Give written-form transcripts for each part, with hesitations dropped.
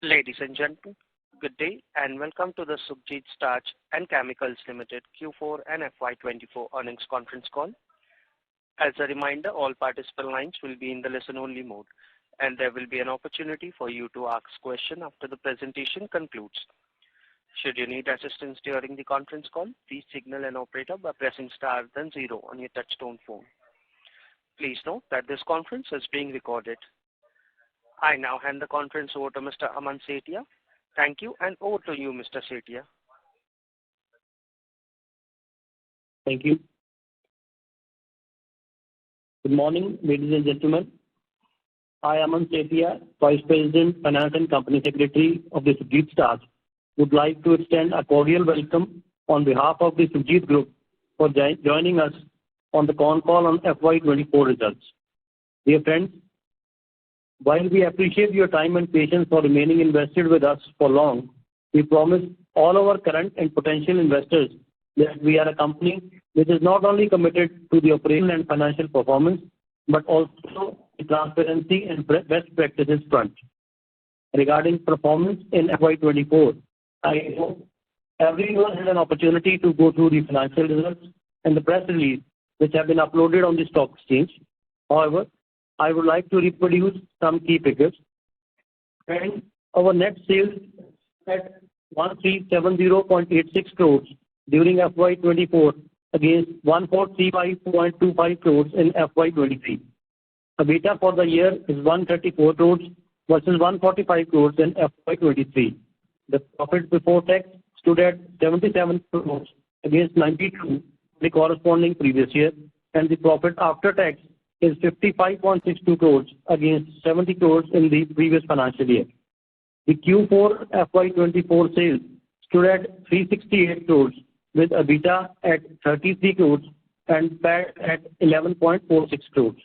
Ladies and gentlemen, good day and welcome to the Sukhjit Starch and Chemicals Limited Q4 and FY24 earnings conference call. As a reminder, all participant lines will be in the listen-only mode, and there will be an opportunity for you to ask questions after the presentation concludes. Should you need assistance during the conference call, please signal an operator by pressing star then 0 on your touchtone phone. Please note that this conference is being recorded. I now hand the conference over to Mr. Aman Sethia. Thank you, and over to you, Mr. Sethia. Thank you. Good morning, ladies and gentlemen. I am Aman Sethia, Vice President, Finance and Company Secretary of the Sukhjit Starch. Would like to extend a cordial welcome on behalf of the Sukhjit Group for joining us on the con call on FY24 results. Dear friends, while we appreciate your time and patience for remaining invested with us for long, we promise all our current and potential investors that we are a company which is not only committed to the operational and financial performance, but also the transparency and best practices front. Regarding performance in FY24, I hope everyone had an opportunity to go through the financial results and the press release which have been uploaded on the stock exchange. However, I would like to reproduce some key figures. And our net sales at 1370.86 crores during FY24 against 1435.25 crores in FY23. EBITDA for the year is 134 crores versus 145 crores in FY23. The profit before tax stood at 77 crores against 92 the corresponding previous year, and the profit after tax is 55.62 crores against 70 crores in the previous financial year. The Q4 FY24 sales stood at 368 crores with EBITDA at 33 crores and PAT at 11.46 crores.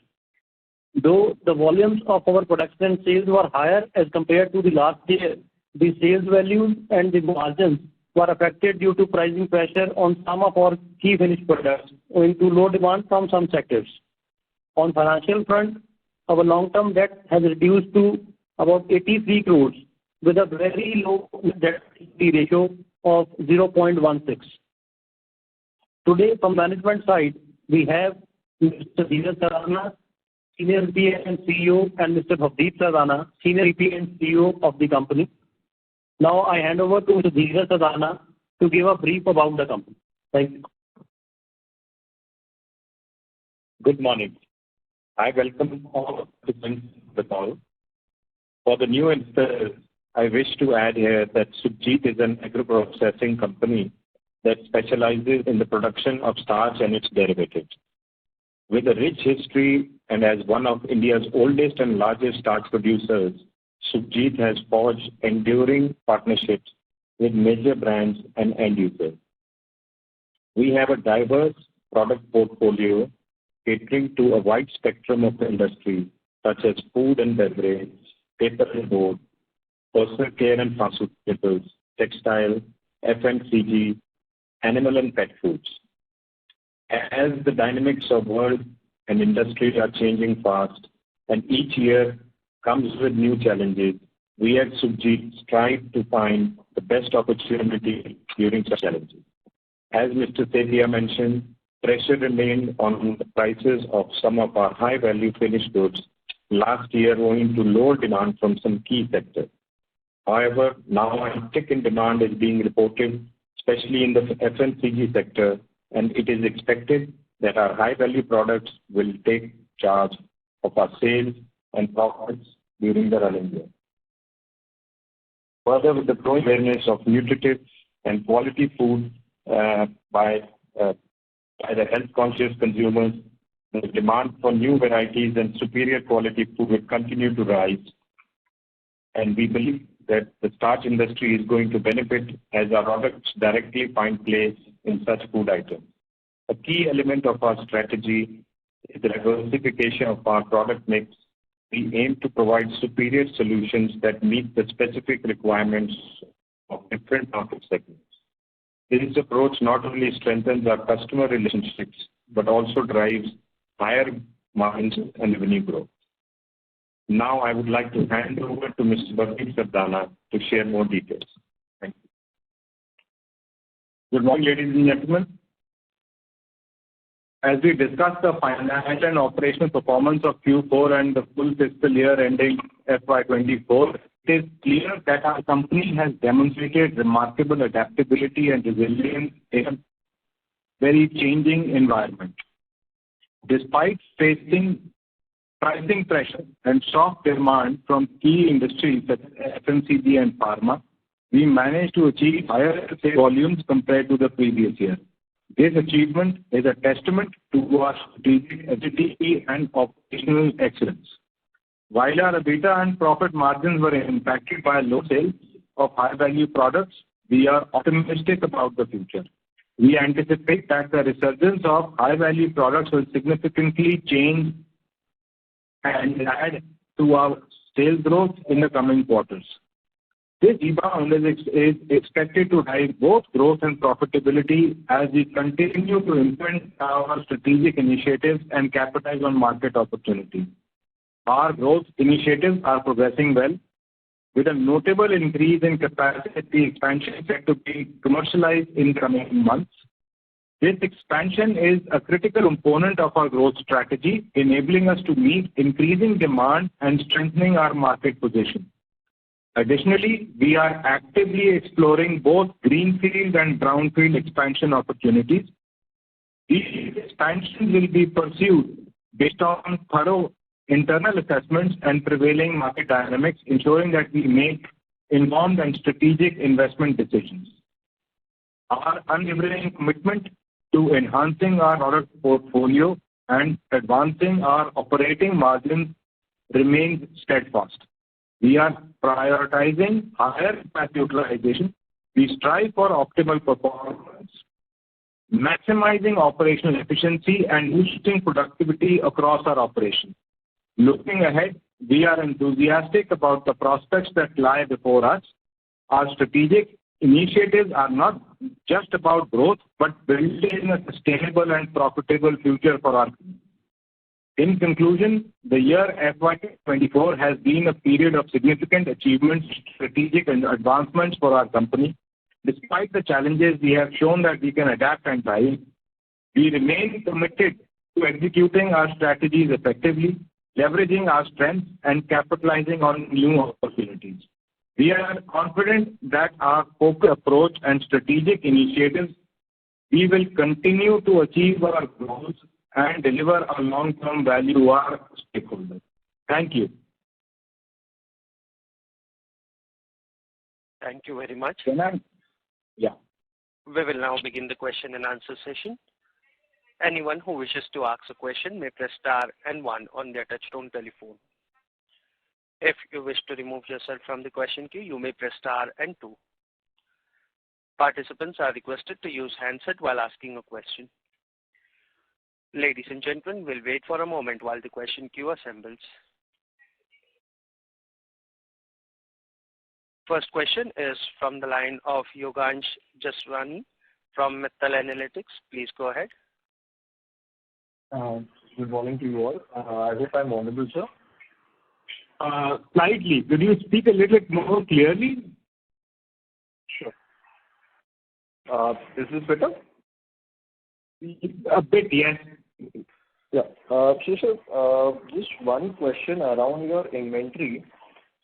Though the volumes of our production and sales were higher as compared to the last year, the sales values and the margins were affected due to pricing pressure on some of our key finished products owing to low demand from some sectors. On financial front, our long-term debt has reduced to about 83 crores with a very low debt ratio of 0.16. Today, from management side, we have Mr. Dheeraj Sardana, Senior VP and CEO, and Mr. Sukhjit Sardana, Senior VP and CEO of the company. Now I hand over to Mr. Dheeraj Sardana to give a brief about the company. Thank you. Good morning. I welcome all participants to the call. For the new investors, I wish to add here that Sukhjit is an agro-processing company that specializes in the production of starch and its derivatives. With a rich history and as one of India's oldest and largest starch producers, Sukhjit has forged enduring partnerships with major brands and end users. We have a diverse product portfolio catering to a wide spectrum of industries such as food and beverage, paper and board, personal care and pharmaceuticals, textile, FMCG, animal and pet foods. As the dynamics of world and industry are changing fast and each year comes with new challenges, we at Sukhjit strive to find the best opportunity during such challenges. As Mr. Sethia mentioned, pressure remained on the prices of some of our high-value finished goods last year owing to lower demand from some key sectors. However, now an uptick in demand is being reported, especially in the FMCG sector, and it is expected that our high-value products will take charge of our sales and profits during the running year. Further, with the growing awareness of nutritive and quality food by the health-conscious consumers, the demand for new varieties and superior quality food will continue to rise, and we believe that the starch industry is going to benefit as our products directly find place in such food items. A key element of our strategy is the diversification of our product mix. We aim to provide superior solutions that meet the specific requirements of different market segments. This approach not only strengthens our customer relationships, but also drives higher margins and revenue growth. Now I would like to hand over to Mr. Sukhjit Starch to share more details. Thank you. Good morning, ladies and gentlemen. As we discuss the financial and operational performance of Q4 and the full fiscal year ending FY24, it is clear that our company has demonstrated remarkable adaptability and resilience in a very changing environment. Despite facing pricing pressure and soft demand from key industries such as FMCG and pharma, we managed to achieve higher sales volumes compared to the previous year. This achievement is a testament to our strategic agility and operational excellence. While our EBITDA and profit margins were impacted by low sales of high-value products, we are optimistic about the future. We anticipate that the resurgence of high-value products will significantly change and add to our sales growth in the coming quarters. This rebound is expected to drive both growth and profitability as we continue to implement our strategic initiatives and capitalize on market opportunities. Our growth initiatives are progressing well, with a notable increase in capacity expansion set to be commercialized in coming months. This expansion is a critical component of our growth strategy, enabling us to meet increasing demand and strengthening our market position. Additionally, we are actively exploring both greenfield and brownfield expansion opportunities. These expansions will be pursued based on thorough internal assessments and prevailing market dynamics, ensuring that we make informed and strategic investment decisions. Our unwavering commitment to enhancing our product portfolio and advancing our operating margins remains steadfast. We are prioritizing higher capacity utilization. We strive for optimal performance, maximizing operational efficiency and boosting productivity across our operations. Looking ahead, we are enthusiastic about the prospects that lie before us. Our strategic initiatives are not just about growth, but building a sustainable and profitable future for our company. In conclusion, the year FY24 has been a period of significant achievements, strategic advancements for our company. Despite the challenges, we have shown that we can adapt and thrive. We remain committed to executing our strategies effectively, leveraging our strengths, and capitalizing on new opportunities. We are confident that our focused approach and strategic initiatives, we will continue to achieve our goals and deliver a long-term value to our stakeholders. Thank you. Thank you very much. Yeah. We will now begin the question and answer session. Anyone who wishes to ask a question may press star and 1 on their touchtone telephone. If you wish to remove yourself from the question queue, you may press star and 2. Participants are requested to use handset while asking a question. Ladies and gentlemen, we'll wait for a moment while the question queue assembles. First question is from the line of Yogansh Jaswani from Mittal Analytics. Please go ahead. Good morning to you all. I hope I'm audible, sir. Slightly. Could you speak a little bit more clearly? Sure. Is this better? A bit, yes. Yeah. So, sir, just one question around your inventory.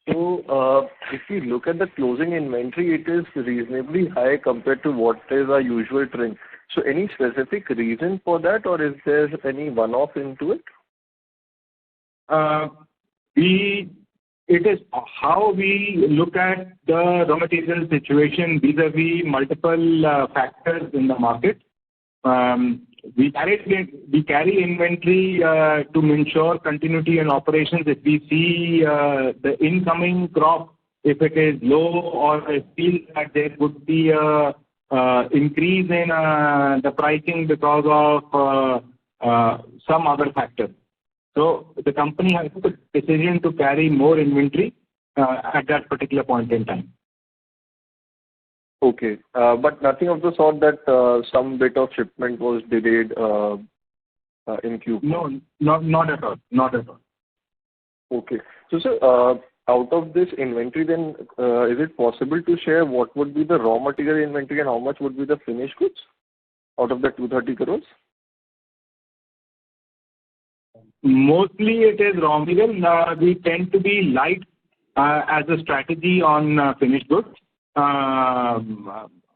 So, if you look at the closing inventory, it is reasonably high compared to what is our usual trend. So, any specific reason for that, or is there any one-off into it? It is how we look at the raw material situation vis-a-vis multiple factors in the market. We carry inventory to ensure continuity and operations. If we see the incoming crop, if it is low or it feels that there would be a increase in the pricing because of some other factor. So the company has took a decision to carry more inventory at that particular point in time. Okay. But nothing of the sort that some bit of shipment was delayed in Q4? No, not at all. Not at all. Okay. So, sir, out of this inventory, then is it possible to share what would be the raw material inventory and how much would be the finished goods out of the 230 crores? Mostly it is raw material. We tend to be light as a strategy on finished goods.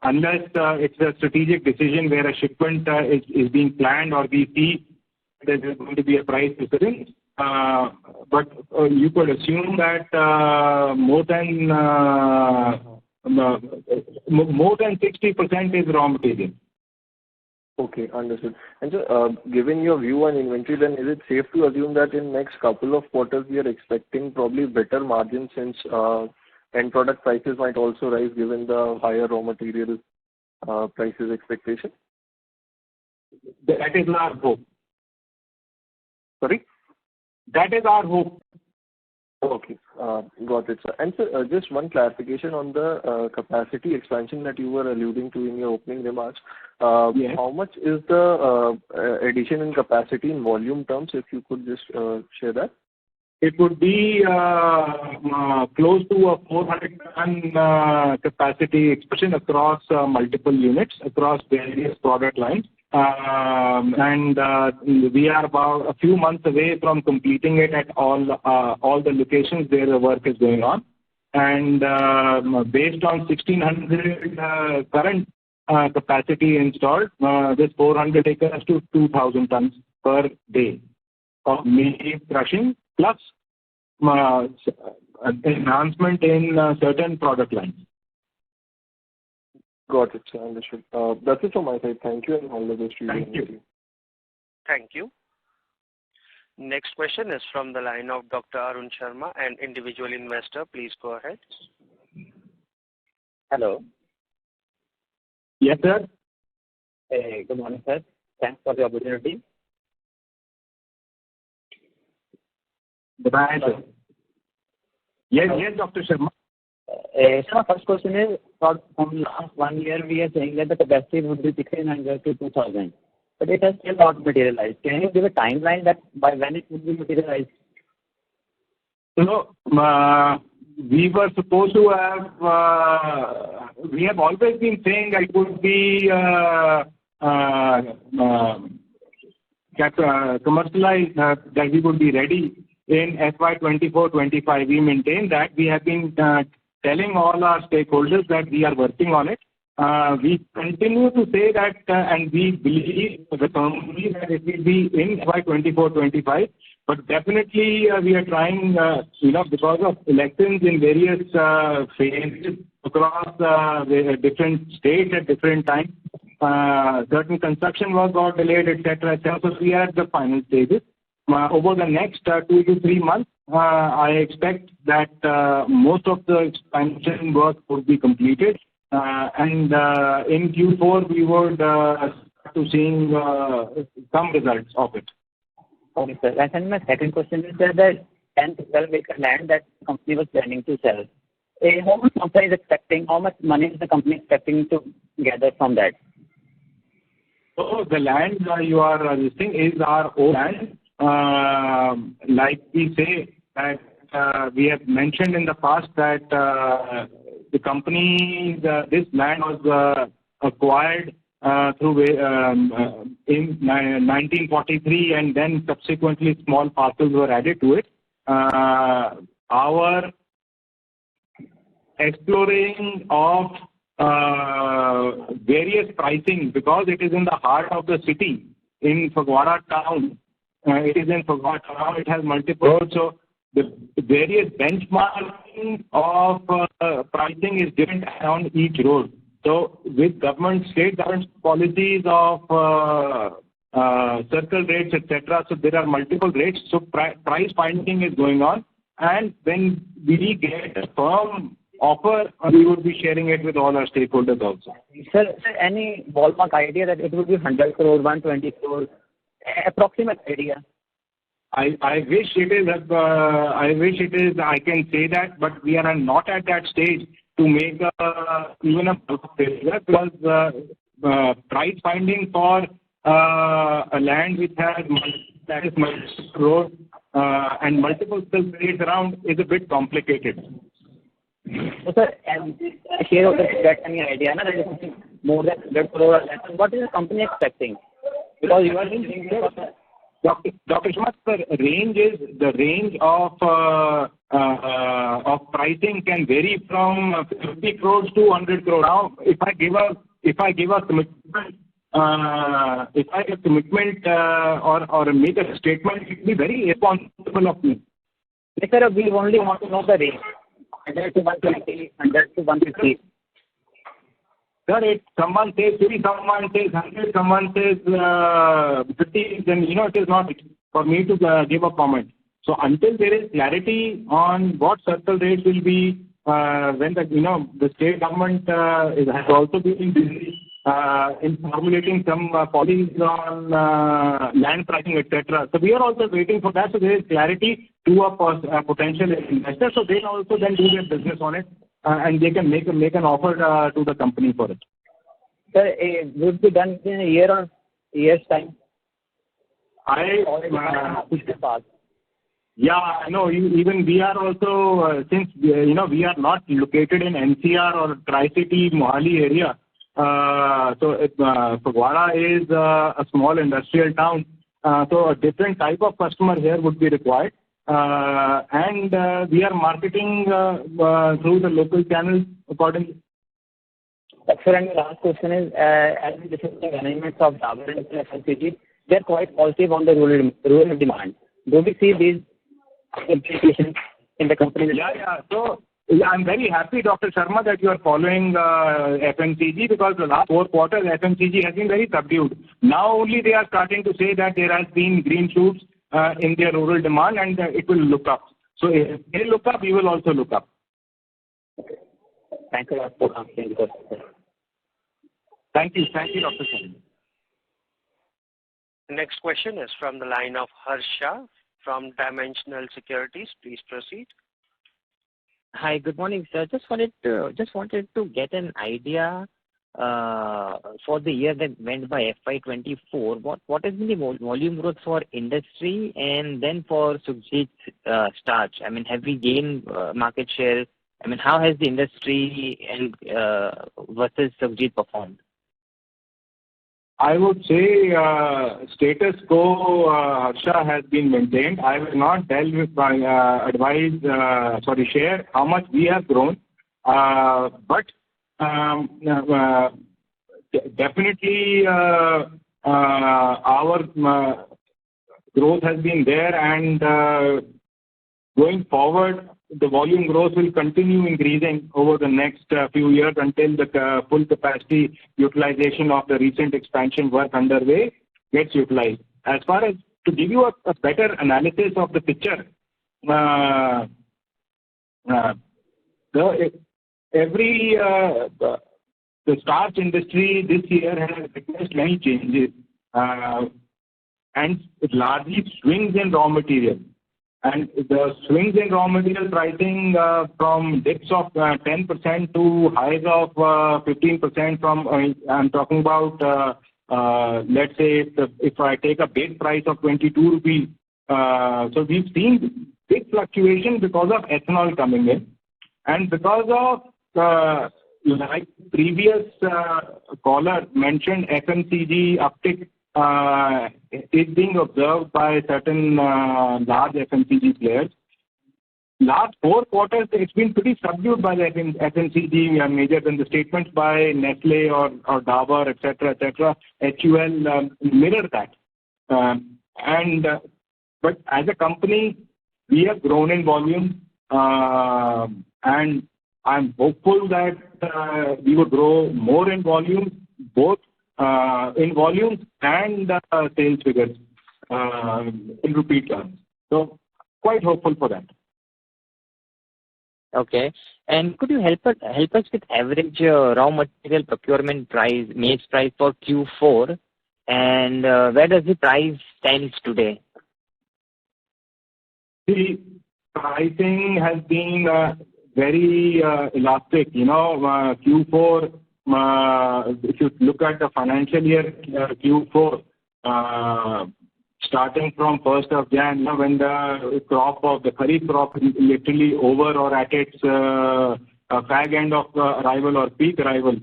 Unless it's a strategic decision where a shipment is being planned or we see there's going to be a price difference. But you could assume that more than 60% is raw material. Okay, understood. And so, given your view on inventory, then is it safe to assume that in next couple of quarters we are expecting probably better margins since end product prices might also rise given the higher raw material prices expectation? That is our hope. Sorry? That is our hope. Okay, got it, sir. And sir, just one clarification on the capacity expansion that you were alluding to in your opening remarks. Yes. How much is the addition in capacity in volume terms, if you could just share that? It would be close to a 400-ton capacity expansion across multiple units, across various product lines. And we are about a few months away from completing it at all the locations where the work is going on. And based on 1,600 current capacity installed, this 400 takes us to 2,000 tons per day of meat crushing plus enhancement in certain product lines. Got it, sir. Understood. That's it from my side. Thank you and all the best to you. Thank you. Thank you. Next question is from the line of Dr. Arun Sharma, an individual investor. Please go ahead. Hello. Yes, sir. Hey, good morning, sir. Thanks for the opportunity. Bye, sir. Yes, Dr. Sharma. So my first question is, from last 1 year, we are saying that the capacity would be 1,600 to 2,000, but it has still not materialized. Can you give a timeline that by when it would be materialized? So, we were supposed to have, we have always been saying that it would be commercialized, that we would be ready in FY24-25. We maintain that. We have been telling all our stakeholders that we are working on it. We continue to say that, and we believe firmly that it will be in FY24-25. But definitely, we are trying, because of elections in various phases across different states at different times, certain construction work got delayed, etc. So we are at the final stages. Over the next 2 to 3 months, I expect that most of the expansion work would be completed. And in Q4, we would start to seeing some results of it. Okay, sir. And my second question is that the 10 to 12 acre land that the company was planning to sell, how much company is expecting, how much money is the company expecting to gather from that? So the land you are listing is our own land. Like we say that we have mentioned in the past that the company, this land was acquired through in 1943, and then subsequently small parcels were added to it. Our exploring of various pricing, because it is in the heart of the city in Phagwara town. It is in Phagwara town. It has multiple roads, so the various benchmarking of pricing is different on each road. So with state government policies of circle rates, etc., so there are multiple rates. So price finding is going on, and when we get a firm offer, we would be sharing it with all our stakeholders also. Sir, any ballpark idea that it would be 100 crore, 120 crore, approximate idea? I wish it is. I can say that, but we are not at that stage to make even a figure, because price finding for a land which has multiple roads and multiple rates around is a bit complicated. So, sir, shareholders get any idea, that is something more than 100 crore or less. What is the company expecting? Because you are doing Dr. Sharma, the range of pricing can vary from 50 crores to 100 crores. Now, if I give a commitment, or make a statement, it will be very irresponsible of me. Yes, sir, we only want to know the range. 100 to 120, 100 to 150. Sir, if someone says 50, someone says 100, someone says 50, then, it is not for me to give a comment. So until there is clarity on what circle rates will be, when the state government has also been busy in formulating some policies on land pricing, etc. So we are also waiting for that. So there is clarity to a potential investor. So they also then do their business on it, and they can make an offer to the company for it. Sir, it would be done in a year or year's time. Yeah, I know. Even we are also, since we are not located in NCR or Tri-City, Mohali area. So Phagwara is a small industrial town. So a different type of customer here would be required. And we are marketing through the local channels accordingly. Excellent. Last question is, as we discussed the arrangements of Dabur and FMCG, they are quite positive on the rural demand. Do we see these implications in the company? Yeah. So I'm very happy, Dr. Sharma, that you are following FMCG, because the last 4 quarters FMCG has been very subdued. Now only they are starting to say that there has been green shoots in their rural demand, and it will look up. So if they look up, we will also look up. Okay. Thank you a lot for answering the question. Thank you, Dr. Sharma. Next question is from the line of Harsha from Dimensional Securities. Please proceed. Hi, good morning, sir. Just wanted to get an idea for the year that went by FY24. What has been the volume growth for industry and then for Sukhjit Starch? I mean, have we gained market share? I mean, how has the industry and versus Sukhjit performed? I would say status quo, Harsha, has been maintained. I will not share how much we have grown. But definitely our growth has been there, and going forward, the volume growth will continue increasing over the next few years until the full capacity utilization of the recent expansion work underway gets utilized. As far as to give you a better analysis of the picture, the starch industry this year has witnessed many changes, and it largely swings in raw material. And the swings in raw material pricing from dips of 10% to highs of 15% from, I'm talking about, let's say, if I take a base price of 22 rupees, so we've seen big fluctuation because of ethanol coming in. And because of, like previous caller mentioned, FMCG uptick is being observed by certain large FMCG players. Last 4 quarters, it's been pretty subdued by the FMCG majors, and the statements by Nestle or Dabur, etc., HUL mirror that. But as a company, we have grown in volume, and I'm hopeful that we will grow more in volume, both in volumes and sales figures in rupee terms. So quite hopeful for that. Okay. And could you help us with average raw material procurement price, maize price for Q4, and where does the price stand today? The pricing has been very elastic. Q4, if you look at the financial year Q4, starting from 1st of Jan, when the crop of the Kharif crop is literally over or at its fag end of arrival or peak arrival,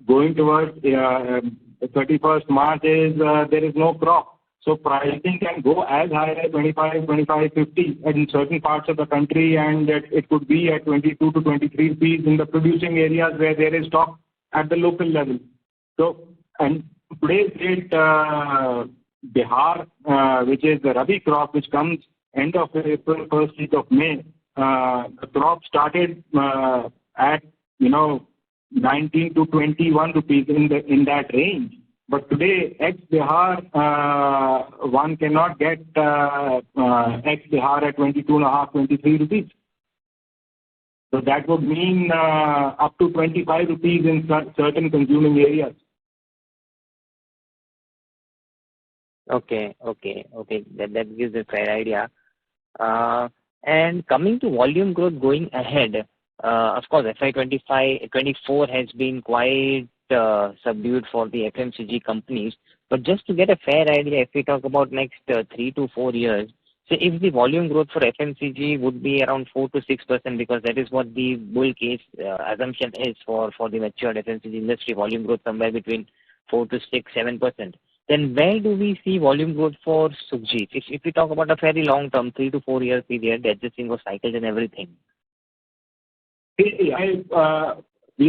going towards 31st March there is no crop. So pricing can go as high as 25, 50 in certain parts of the country, and it could be at 22 to 23 rupees in the producing areas where there is stock at the local level. So, and today's date, Bihar, which is the Rabi crop, which comes end of April, first week of May, the crop started at 19 to 21 rupees in that range. But today, ex-Bihar, one cannot get ex-Bihar at 22.5, 23 rupees. So that would mean up to 25 rupees in certain consuming areas. Okay. That gives a fair idea. And coming to volume growth going ahead, of course, FY24 has been quite subdued for the FMCG companies. But just to get a fair idea, if we talk about next 3 to 4 years, so if the volume growth for FMCG would be around 4 to 6%, because that is what the bull case assumption is for the matured FMCG industry, volume growth somewhere between 4 to 6, 7%. Then where do we see volume growth for Sukhjit? If we talk about a very long term, 3 to 4 year period, adjusting of cycles and everything. We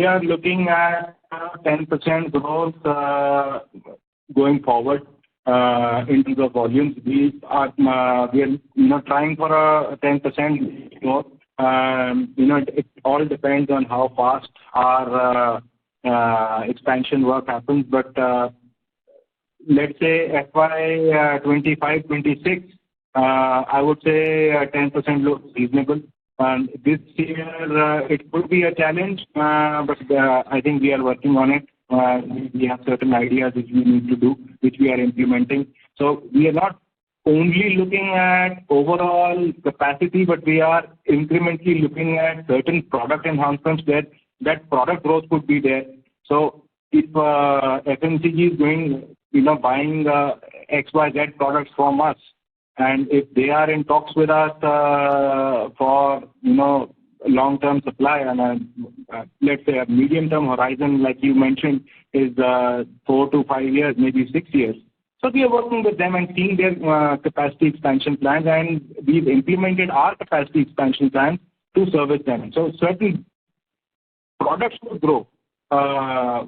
are looking at 10% growth going forward in terms of volumes. We are trying for a 10% growth. It all depends on how fast our expansion work happens. But let's say FY25-26, I would say 10% looks reasonable. This year it could be a challenge, but I think we are working on it. We have certain ideas which we need to do, which we are implementing. So we are not only looking at overall capacity, but we are incrementally looking at certain product enhancements where that product growth could be there. So if FMCG is going, buying XYZ products from us, and if they are in talks with us for, long-term supply, and let's say a medium-term horizon, like you mentioned, is 4 to 5 years, maybe 6 years. So we are working with them and seeing their capacity expansion plans, and we've implemented our capacity expansion plans to service them. So certain products will grow, while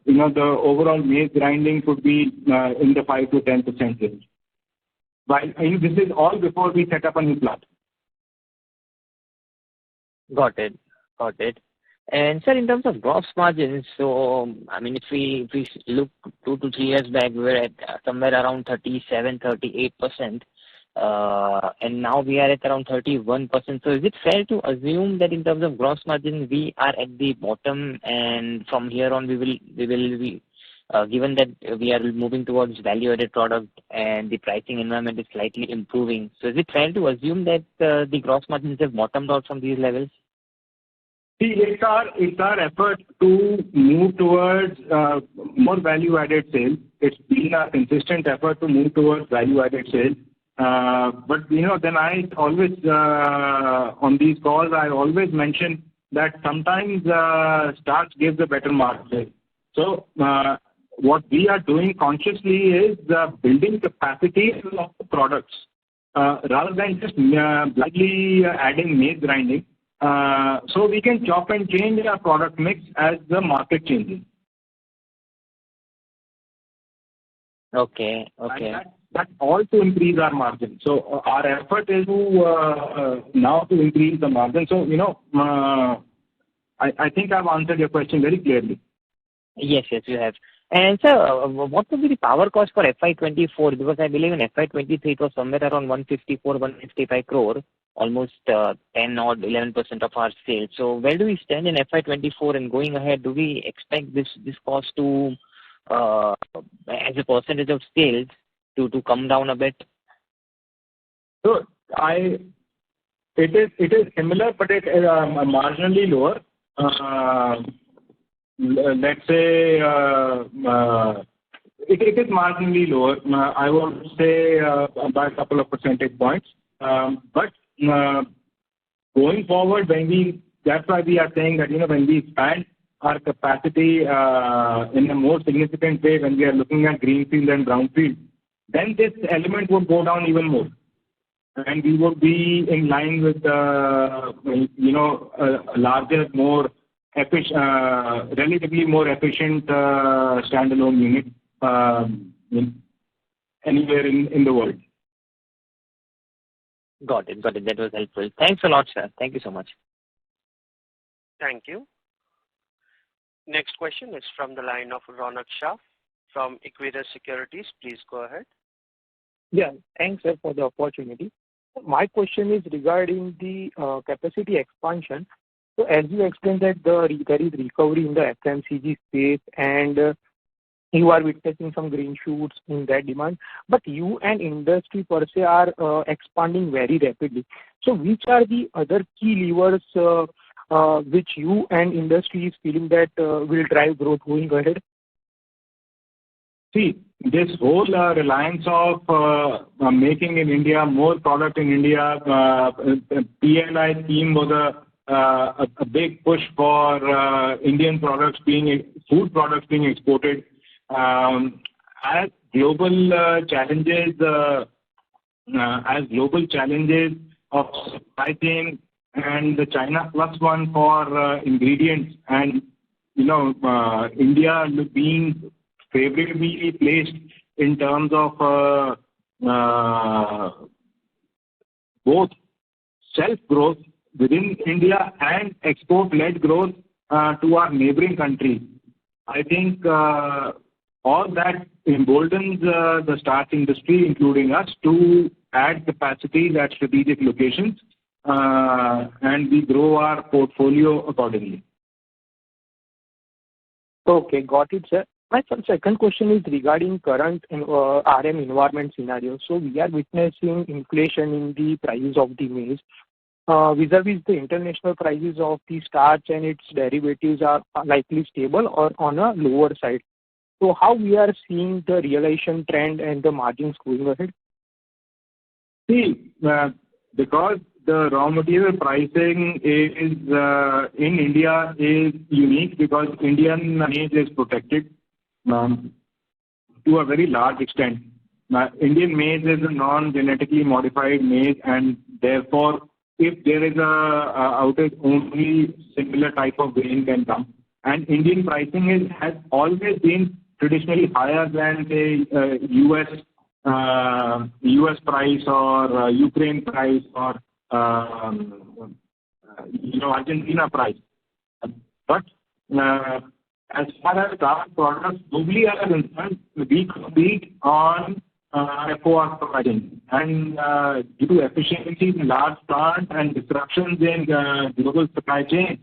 the overall maize grinding could be in the 5 to 10% range. While this is all before we set up a new plant. Got it. And sir, in terms of gross margins, so if we look 2 to 3 years back, we were at somewhere around 37, 38%, and now we are at around 31%. So is it fair to assume that in terms of gross margin, we are at the bottom, and from here on we will be given that we are moving towards value-added product and the pricing environment is slightly improving. So is it fair to assume that the gross margins have bottomed out from these levels? See, it's our effort to move towards more value-added sales. It's been a consistent effort to move towards value-added sales. But then I always on these calls I always mention that sometimes starch gives a better margin. So what we are doing consciously is building capacity of the products rather than just blindly adding maize grinding. So we can chop and change our product mix as the market changes. Okay. That's all to increase our margin. So our effort is to now to increase the margin. So I think I've answered your question very clearly. Yes, you have. And sir, what would be the power cost for FY24? Because I believe in FY23 it was somewhere around 154, 155 crore, almost 10 or 11% of our sales. So where do we stand in FY24, and going ahead, do we expect this cost to, as a percentage of sales, to come down a bit? So it is similar, but it is marginally lower. Let's say It is marginally lower. I would say by a couple of percentage points. But going forward, that's why we are saying that, when we expand our capacity in a more significant way, when we are looking at greenfield and brownfield, then this element would go down even more. And we would be in line with, a larger, more efficient, relatively more efficient standalone unit anywhere in the world. Got it. That was helpful. Thanks a lot, sir. Thank you so much. Thank you. Next question is from the line of Ronak Shah from Equirus Securities. Please go ahead. Yeah, thanks, sir, for the opportunity. My question is regarding the capacity expansion. So as you explained that there is recovery in the FMCG space and you are witnessing some green shoots in that demand, but you and industry per se are expanding very rapidly. So which are the other key levers which you and industry is feeling that will drive growth going ahead? See, this whole reliance of making in India, more product in India, PLI scheme was a big push for Indian products food products being exported. As global challenges of supply chain and the China plus one for ingredients, and India being favorably placed in terms of both self-growth within India and export-led growth to our neighboring countries. I think all that emboldens the starch industry, including us, to add capacities at strategic locations, and we grow our portfolio accordingly. Okay, got it, sir. My second question is regarding current RM environment scenario. So we are witnessing inflation in the prices of the maize. Vis-a-vis the international prices of the starch and its derivatives are likely stable or on a lower side. So how we are seeing the realization trend and the margins going ahead? See, because the raw material pricing is in India is unique because Indian maize is protected to a very large extent. Indian maize is a non-genetically modified maize, and therefore, if there is a outage, only similar type of grain can come. And Indian pricing has always been traditionally higher than the US price or Ukraine price or Argentina price. But as far as our products globally are concerned, we compete on FOR pricing, and due to efficiencies in large plants and disruptions in global supply chain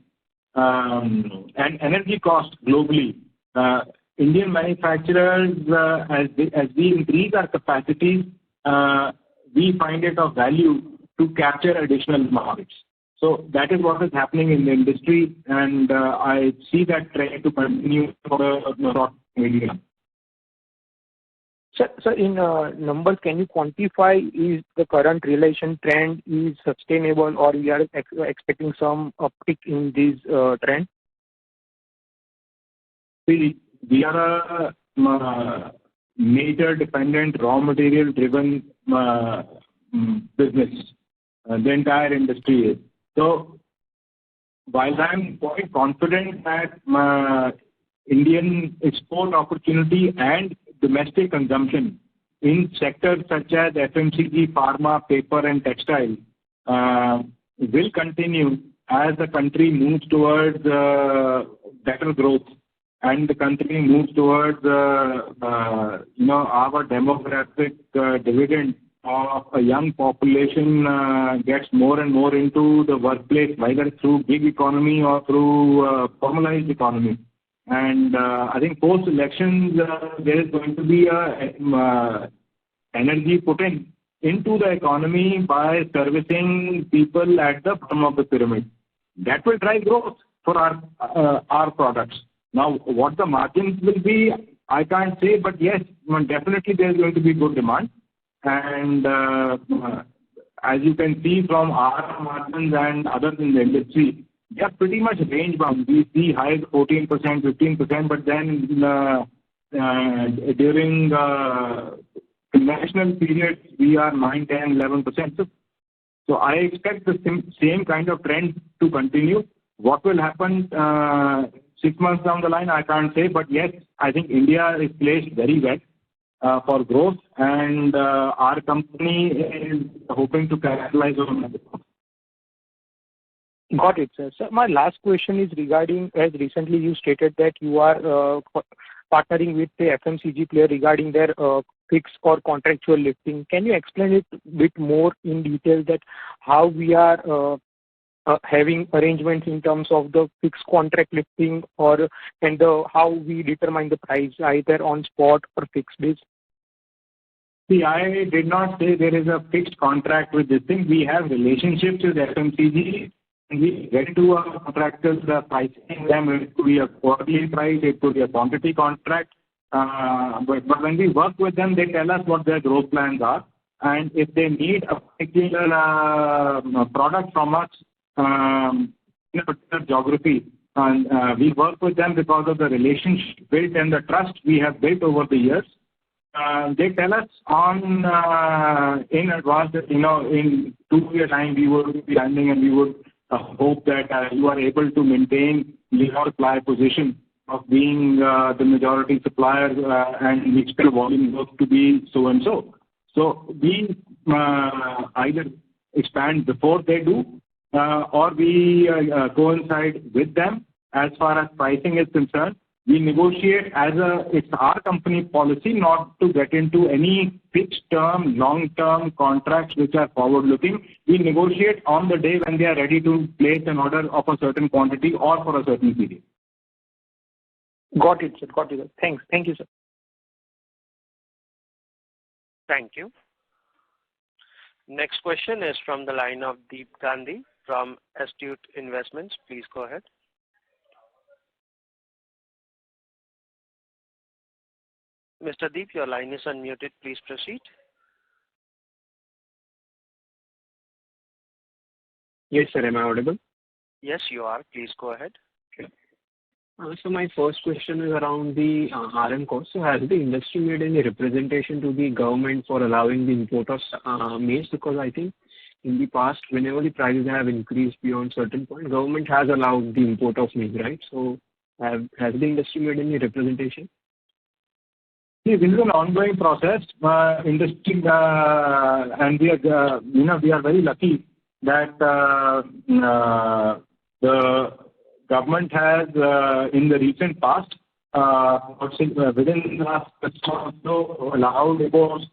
and energy costs globally, Indian manufacturers, as we increase our capacities, we find it of value to capture additional markets. So that is what is happening in the industry, and I see that trend to continue for a short medium. Sir, in numbers, can you quantify is the current realization trend is sustainable, or we are expecting some uptick in this trend? See, we are a major dependent raw material driven business. The entire industry is. So while I'm quite confident that Indian export opportunity and domestic consumption in sectors such as FMCG, pharma, paper, and textile will continue as the country moves towards better growth, and the country moves towards our demographic dividend of a young population gets more and more into the workplace, whether through gig economy or through formalized economy. And I think post-elections, there is going to be energy put into the economy by servicing people at the bottom of the pyramid. That will drive growth for our products. Now, what the margins will be, I can't say, but yes, definitely there's going to be good demand. And as you can see from our margins and others in the industry, they are pretty much range bound. We see highs 14%, 15%, but then during conventional periods, we are 9, 10, 11%. So I expect the same kind of trend to continue. What will happen 6 months down the line, I can't say, but yes, I think India is placed very well for growth, and our company is hoping to capitalize on that. Got it, sir. So my last question is regarding, as recently you stated that you are partnering with the FMCG player regarding their fixed or contractual lifting. Can you explain it a bit more in detail that how we are having arrangements in terms of the fixed contract lifting and how we determine the price either on spot or fixed base? See, I did not say there is a fixed contract with this thing. We have relationships with FMCG. We get to our contractors pricing them. It could be a quarterly price, it could be a quantity contract. But when we work with them, they tell us what their growth plans are. And if they need a particular product from us in a particular geography, and we work with them because of the relationship built and the trust we have built over the years. They tell us in advance that, in 2 years' time we will be landing, and we would hope that you are able to maintain your supply position of being the majority supplier and we expect volume work to be so and so. So we either expand before they do or we coincide with them. As far as pricing is concerned, we negotiate it's our company policy not to get into any fixed term, long-term contracts which are forward-looking. We negotiate on the day when they are ready to place an order of a certain quantity or for a certain period. Got it, sir. Got it. Thanks. Thank you, sir. Thank you. Next question is from the line of Deep Gandhi from Astute Investments. Please go ahead. Mr. Deep, your line is unmuted. Please proceed. Yes, sir. Am I audible? Yes, you are. Please go ahead. Okay. So my first question is around the RM cost. So has the industry made any representation to the government for allowing the import of maize? Because I think in the past, whenever the prices have increased beyond certain point, government has allowed the import of maize, right? So has the industry made any representation? See, this is an ongoing process. Industry and we are very lucky that the government has in the recent past within the last also allowed imports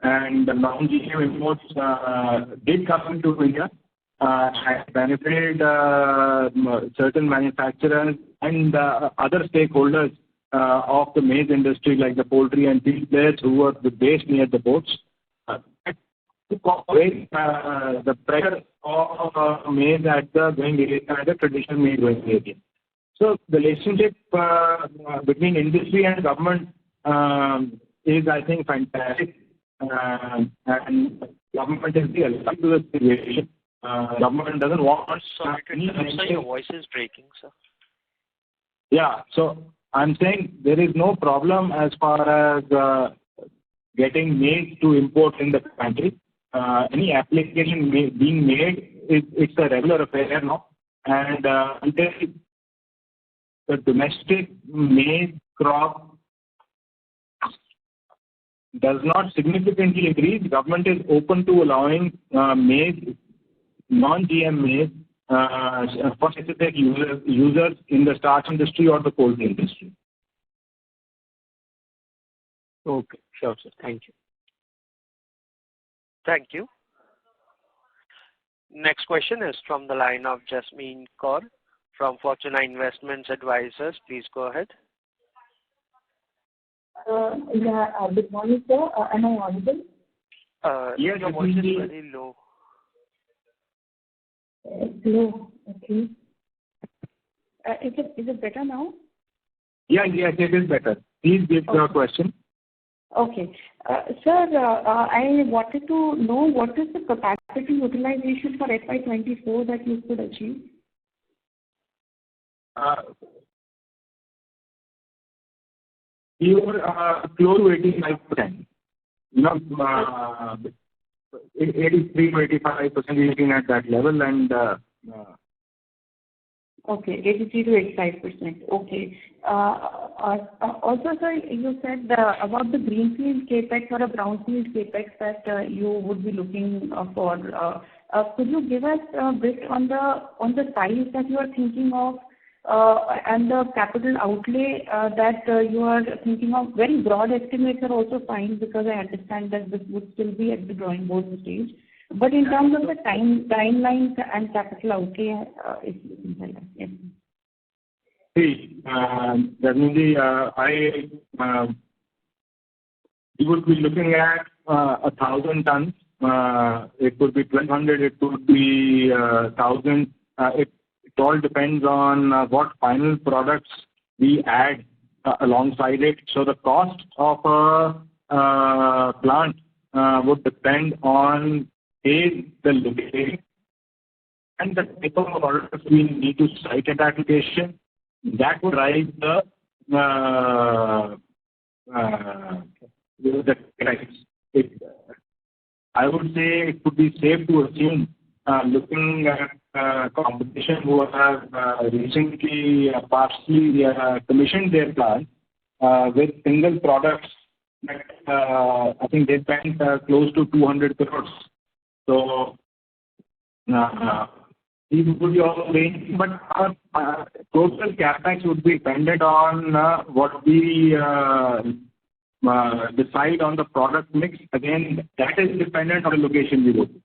and non-GM imports did come into India and benefited certain manufacturers and other stakeholders of the maize industry, like the poultry and feed players who were based near the ports. The pressure of maize at the going area, the traditional maize going area. So the relationship between industry and government is, I think, fantastic. And government is alive to the situation. Government doesn't want. Sorry to interrupt, sir. Your voice is breaking, sir. Yeah, so I'm saying there is no problem as far as getting maize to import in the country. Any application being made, it's a regular affair now. And until the domestic maize crop does not significantly increase, the government is open to allowing maize, non-GM maize, for specific users in the starch industry or the poultry industry. Okay, sure, sir. Thank you. Thank you. Next question is from the line of Jasmine Kaur from Fortuna Investments Advisors. Please go ahead. Good morning, sir. Am I audible? Yes, your voice is very low. It's low. Okay. Is it better now? Yes, it is better. Please give the question. Okay. Sir, I wanted to know what is the capacity utilization for FY24 that you could achieve? You were close to 85%. 83 to 85% looking at that level, and Okay, 83 to 85%. Okay. Also, sir, you said about the greenfield capex or a brownfield capex that you would be looking for. Could you give us a bit on the size that you are thinking of and the capital outlay that you are thinking of? Very broad estimates are also fine because I understand that this would still be at the drawing board stage. But in terms of the timelines and capital outlay, if you can tell us. Yes. See, definitely, we would be looking at 1,000 tons. It could be 1,200, it could be 1,000. It all depends on what final products we add alongside it. So the cost of a plant would depend on the location and the type of products we need to site at that location. That would drive the price. I would say it would be safe to assume, looking at competition who have recently partially commissioned their plant with single products, I think they spent close to 200 crores. So, these would be all range, but our total capex would be dependent on what we decide on the product mix. Again, that is dependent on the location we go to.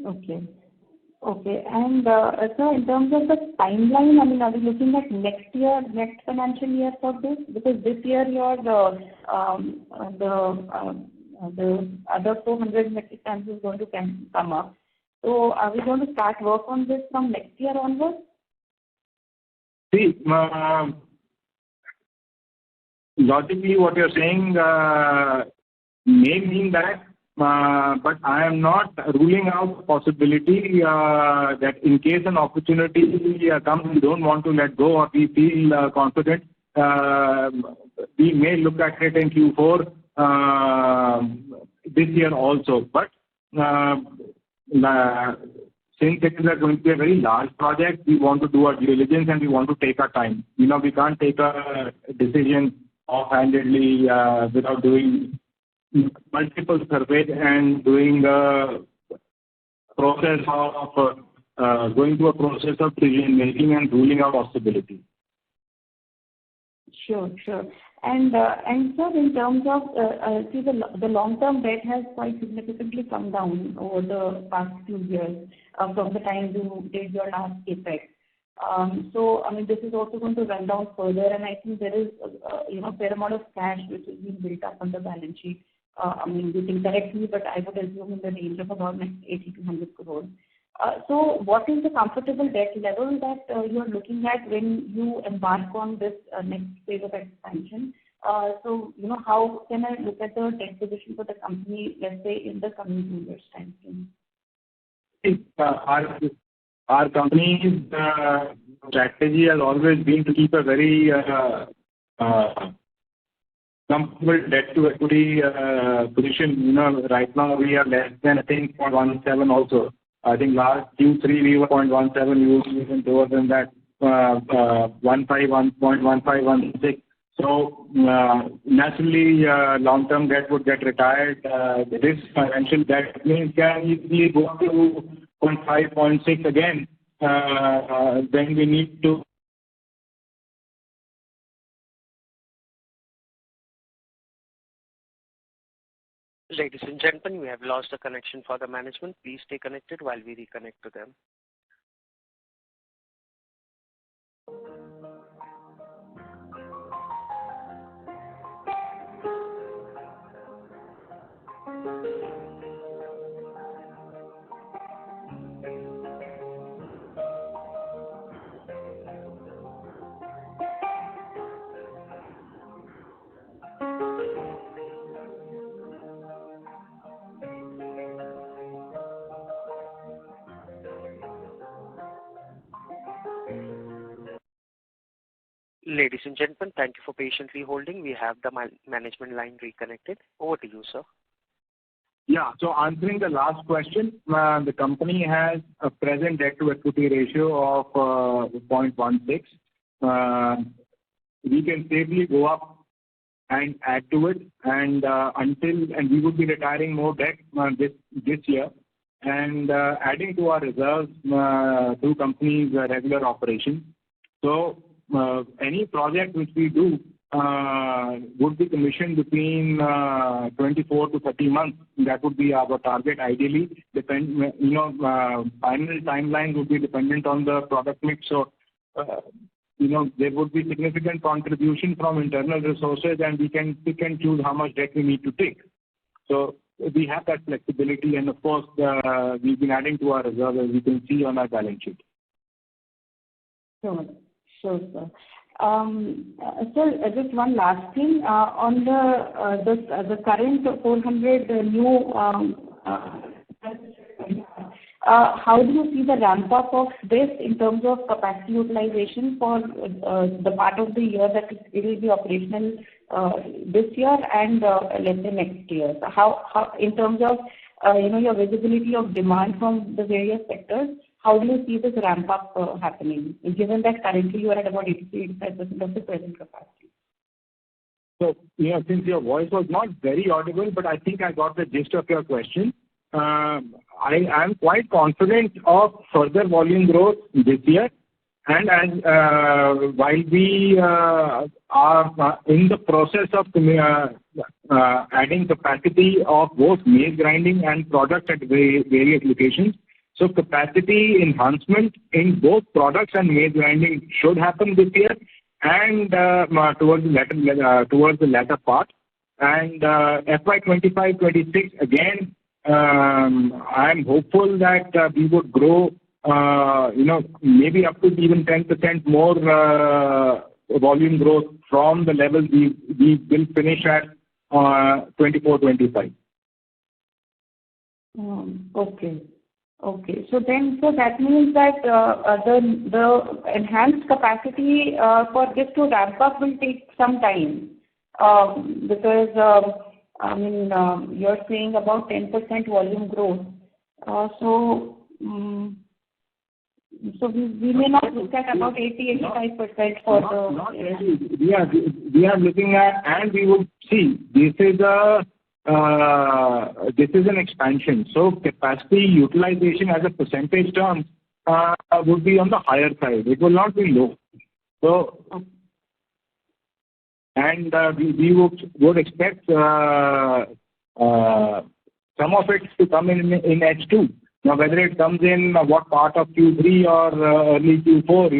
Okay. Okay. And sir, in terms of the timeline, I mean, are we looking at next year, next financial year for this? Because this year the other 400 metric tons is going to come up. So are we going to start work on this from next year onwards? See, logically what you're saying may mean that, but I am not ruling out the possibility that in case an opportunity comes, we don't want to let go or we feel confident, we may look at it in Q4 this year also. But since it is going to be a very large project, we want to do our due diligence and we want to take our time. We can't take a decision offhandedly without doing multiple surveys and doing a process of going through a process of decision making and ruling out possibility. Sure. And sir, in terms of see the long-term debt has quite significantly come down over the past few years from the time you did your last capex. So I mean, this is also going to run down further, and I think there is fair amount of cash which is being built up on the balance sheet. I mean, you can correct me, but I would assume in the range of about 80 to 100 crores. So what is the comfortable debt level that you are looking at when you embark on this next phase of expansion? So, how can I look at the debt position for the company, let's say, in the coming 2 years' time frame? Our company's strategy has always been to keep a very comfortable debt to equity position. Right now we are less than, I think, 0.17 also. I think last Q3 we were 0.17, we were even lower than that, 1.15, 16. So naturally, long-term debt would get retired. This financial debt means can easily go up to 0.5, 0.6 again. Then we need to. Ladies and gentlemen, we have lost the connection for the management. Please stay connected while we reconnect to them. Ladies and gentlemen, thank you for patiently holding. We have the management line reconnected. Over to you, sir. Yeah. So answering the last question, the company has a present debt-to-equity ratio of 0.16. We can safely go up and add to it, and we would be retiring more debt this year and adding to our reserves through company's regular operations. So any project which we do would be commissioned between 24 to 30 months. That would be our target ideally. Final timeline would be dependent on the product mix. So, there would be significant contribution from internal resources, and we can pick and choose how much debt we need to take. So we have that flexibility, and of course, we've been adding to our reserve, as you can see on our balance sheet. Sure, sir. Sir, just one last thing. On the current 400 new, how do you see the ramp up of this in terms of capacity utilization for the part of the year that it will be operational this year and let's say next year? So how in terms of your visibility of demand from the various sectors, how do you see this ramp up happening, given that currently you are at about 83-85% of the present capacity? So, since your voice was not very audible, but I think I got the gist of your question. I am quite confident of further volume growth this year, and while we are in the process of adding capacity of both maize grinding and products at various locations. So capacity enhancement in both products and maize grinding should happen this year, and towards the latter part. And FY25-26 again, I am hopeful that we would grow, maybe up to even 10% more volume growth from the level we will finish at 24-25. Okay. So that means that the enhanced capacity for this to ramp up will take some time, because you're saying about 10% volume growth. So we may not look at about 80-85% for the. Not really. We are looking at, and we would see this is an expansion. So capacity utilization as a percentage term would be on the higher side. It will not be low. So, and we would expect some of it to come in H2. Now, whether it comes in what part of Q3 or early Q4,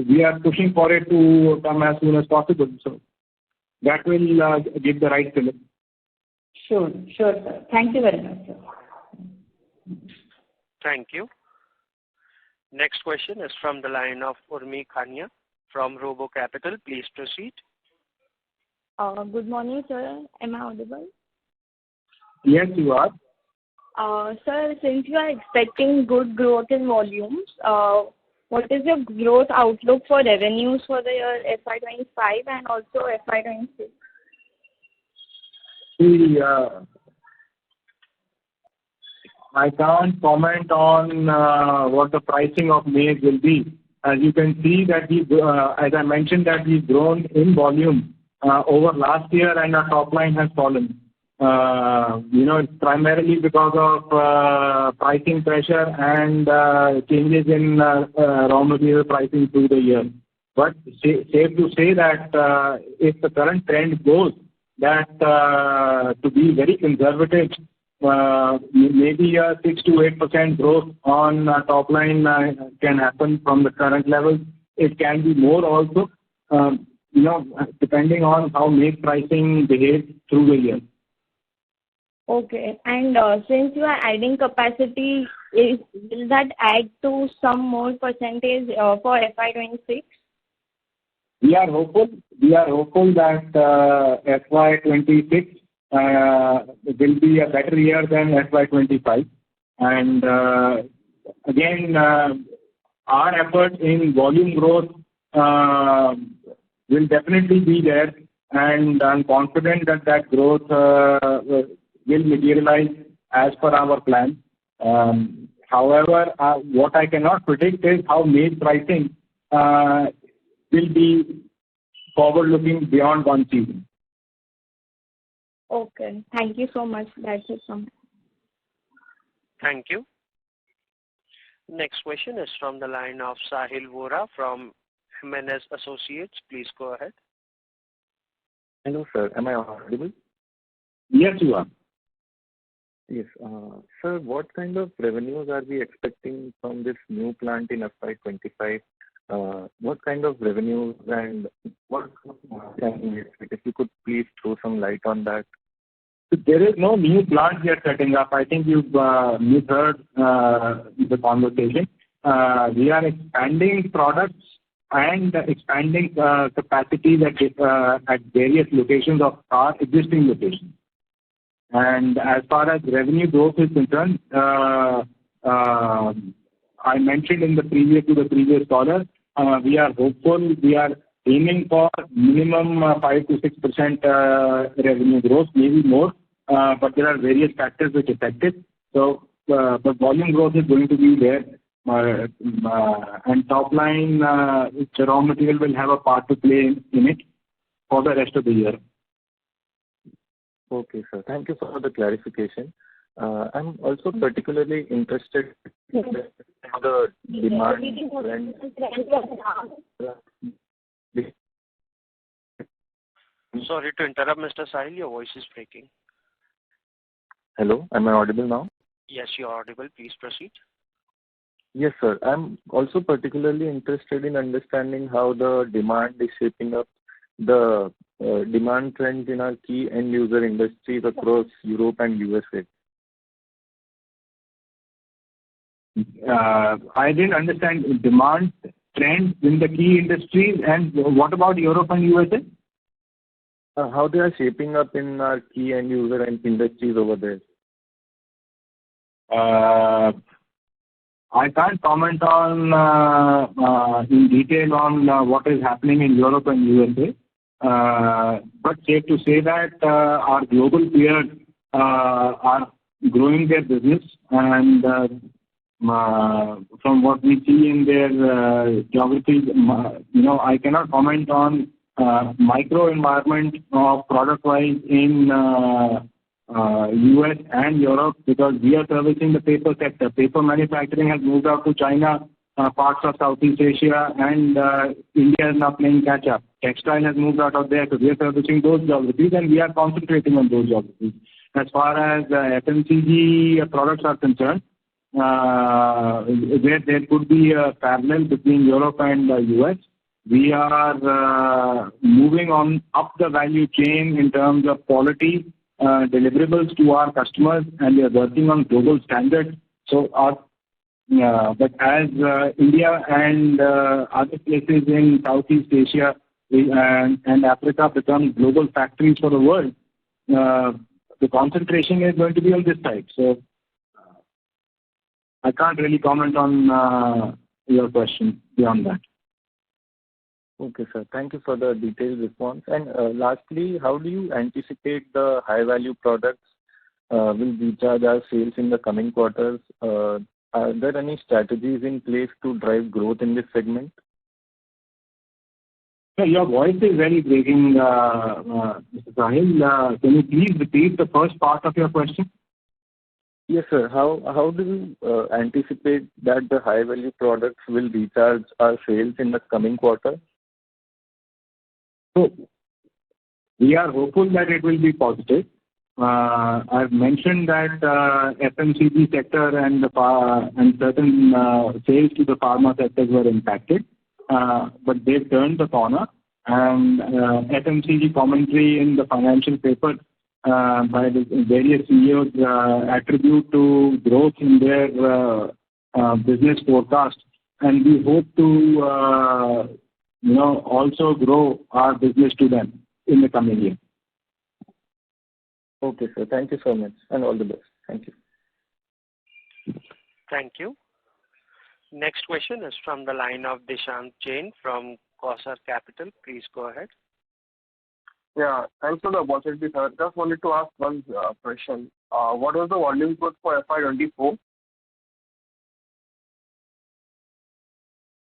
we are pushing for it to come as soon as possible. So that will give the right fillip. Sure, sir. Thank you very much, sir. Thank you. Next question is from the line of Urmi Khania from Robo Capital. Please proceed. Good morning, sir. Am I audible? Yes, you are. Sir, since you are expecting good growth in volumes, what is your growth outlook for revenues for the year FY25 and also FY26? I can't comment on what the pricing of maize will be. As you can see that as I mentioned, that we've grown in volume over last year, and our top line has fallen. It's primarily because of pricing pressure and changes in raw material pricing through the year. But safe to say that if the current trend goes, that to be very conservative, maybe a 6 to 8% growth on top line can happen from the current level. It can be more also, depending on how maize pricing behaves through the year. Okay. And since you are adding capacity, will that add to some more percentage for FY26? We are hopeful that FY26 will be a better year than FY25. And again, our effort in volume growth will definitely be there, and I'm confident that that growth will materialize as per our plan. However, what I cannot predict is how maize pricing will be forward-looking beyond one season. Okay. Thank you so much. That's it from me. Thank you. Next question is from the line of Sahil Vora from MNS Associates. Please go ahead. Hello, sir. Am I audible? Yes, you are. Yes. Sir, what kind of revenues are we expecting from this new plant in FY25? What kind of revenues and what can we expect? If you could please throw some light on that. There is no new plant we are setting up. I think you've misheard the conversation. We are expanding products and expanding capacities at various locations of our existing locations. And as far as revenue growth is concerned, I mentioned to the previous caller, we are hopeful. We are aiming for minimum 5 to 6% revenue growth, maybe more. But there are various factors which affect it. So, but volume growth is going to be there. And top line, raw material will have a part to play in it for the rest of the year. Okay, sir. Thank you for the clarification. I'm also particularly interested in the demand trend. Sorry to interrupt, Mr. Sahil. Your voice is breaking. Hello, am I audible now? Yes, you are audible. Please proceed. Yes, sir. I'm also particularly interested in understanding how the demand is shaping up, the demand trends in our key end user industries across Europe and USA. I didn't understand demand trends in the key industries, and what about Europe and USA? How they are shaping up in our key end user and industries over there. I can't comment on in detail on what is happening in Europe and USA. But safe to say that our global peers are growing their business, and from what we see in their geographies, I cannot comment on micro environment of product wise in US and Europe, because we are servicing the paper sector. Paper manufacturing has moved out to China, parts of Southeast Asia, and India is now playing catch up. Textile has moved out of there, so we are servicing those geographies, and we are concentrating on those geographies. As far as FMCG products are concerned, there could be a parallel between Europe and US. We are moving on up the value chain in terms of quality deliverables to our customers, and we are working on global standards. So, but as India and other places in Southeast Asia and Africa become global factories for the world, the concentration is going to be on this side. So, I can't really comment on your question beyond that. Okay, sir. Thank you for the detailed response. And lastly, how do you anticipate the high-value products will recharge our sales in the coming quarters? Are there any strategies in place to drive growth in this segment? Your voice is very breaking, Mr. Sahil. Can you please repeat the first part of your question? Yes, sir. How do you anticipate that the high-value products will recharge our sales in the coming quarter? So, we are hopeful that it will be positive. I've mentioned that FMCG sector and certain sales to the pharma sectors were impacted, but they've turned the corner. And FMCG commentary in the financial paper by the various CEOs attribute to growth in their business forecast, and we hope to also grow our business to them in the coming year. Okay, sir. Thank you so much, and all the best. Thank you. Thank you. Next question is from the line of Dishant Jain from Quasar Capital. Please go ahead. Yeah, thanks for the opportunity, sir. Just wanted to ask one question. What was the volume growth for FY24?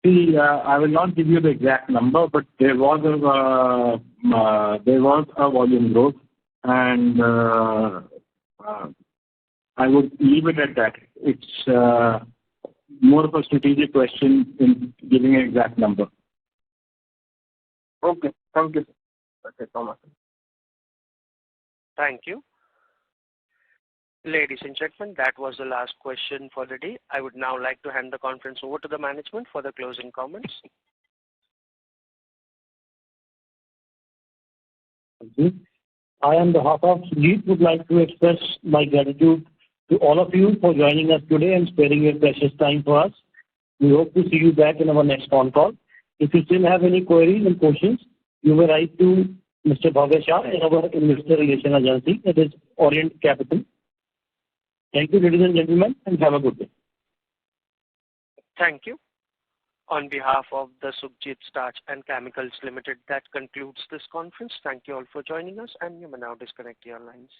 See, I will not give you the exact number, but there was a volume growth, and I would leave it at that. It's more of a strategic question in giving an exact number. Okay, thank you. That's it from us. Thank you. Ladies and gentlemen, that was the last question for the day. I would now like to hand the conference over to the management for the closing comments. I, on behalf of Sukhjit, would like to express my gratitude to all of you for joining us today and sparing your precious time for us. We hope to see you back in our next phone call. If you still have any queries and questions, you may write to Mr. Bhavya Shah in our Investor Relations Agency, that is Orient Capital. Thank you, ladies and gentlemen, and have a good day. Thank you. On behalf of the Sukhjit Starch and Chemicals Limited, that concludes this conference. Thank you all for joining us, and you may now disconnect your lines.